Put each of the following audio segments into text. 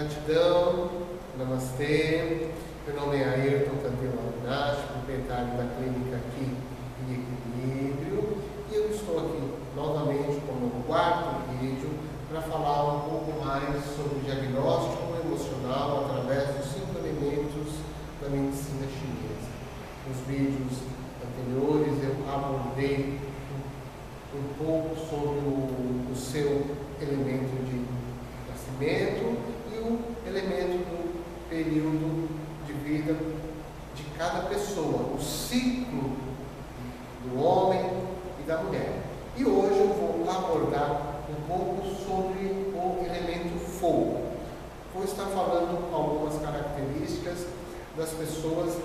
Gratidão, namastê. Meu nome é Ayrton Cantelo Avinash, proprietário da clínica aqui em Equilíbrio, e eu estou aqui novamente com o meu quarto vídeo para falar um pouco mais sobre diagnóstico emocional através dos 5 elementos da medicina chinesa. Nos vídeos anteriores eu abordei um pouco sobre o seu elemento de nascimento e o elemento do período de vida de cada pessoa, o ciclo do homem e da mulher. E hoje eu vou abordar um pouco sobre o elemento fogo. Vou estar falando algumas características das pessoas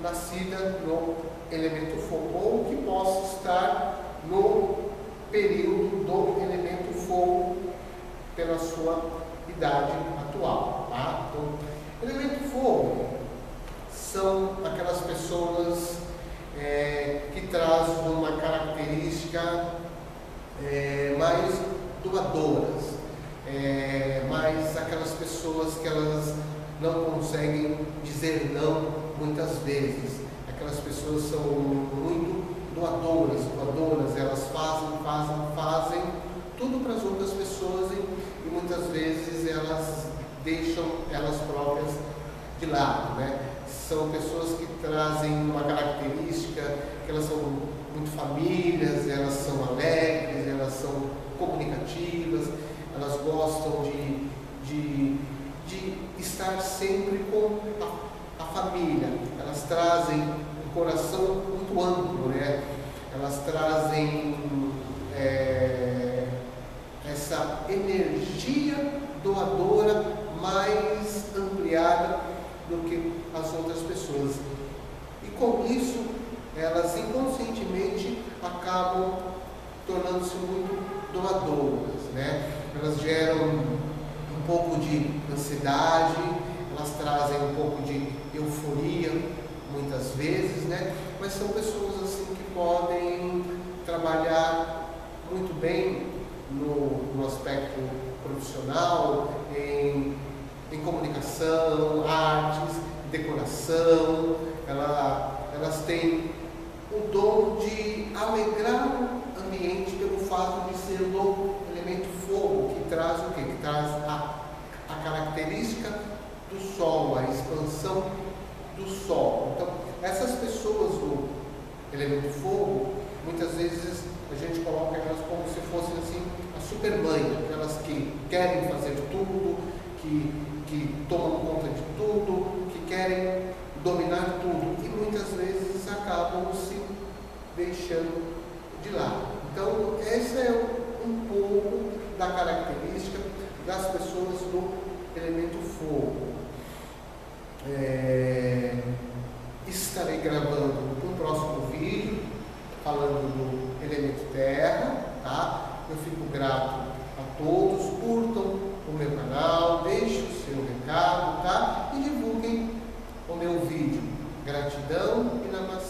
nascidas no elemento fogo, ou que possam estar no período do elemento fogo pela sua idade atual. Tá? Então, elemento fogo são aquelas pessoas que trazem uma característica mais doadoras, mais aquelas pessoas que elas não conseguem dizer não muitas vezes. Aquelas pessoas são muito doadoras, elas fazem tudo para as outras pessoas e muitas vezes elas deixam elas próprias de lado, né? São pessoas que trazem uma característica que elas são muito famílias, elas são alegres, elas são comunicativas, elas gostam de estar sempre com a família, elas trazem um coração muito amplo, né? Elas trazem essa energia doadora mais ampliada do que as outras pessoas. E com isso, elas inconscientemente acabam tornando-se muito doadoras, né? Elas geram um pouco de ansiedade, elas trazem um pouco de euforia, muitas vezes, né? Mas são pessoas assim que podem trabalhar muito bem no aspecto profissional, em comunicação, artes, decoração. Elas têm o dom de alegrar o ambiente pelo fato de ser do elemento fogo, que traz o quê? Que traz a característica do sol, a expansão do sol. Então, essas pessoas do elemento fogo, muitas vezes a gente coloca elas como se fossem assim a supermãe, aquelas que querem fazer tudo, que tomam conta de tudo, que querem dominar tudo e muitas vezes acabam se deixando de lado. Então, essa é um pouco da característica das pessoas do elemento fogo. Estarei gravando um próximo vídeo falando do elemento terra, tá? Eu fico grato a todos, curtam o meu canal, deixem o seu recado, tá? E divulguem o meu vídeo. Gratidão e namastê.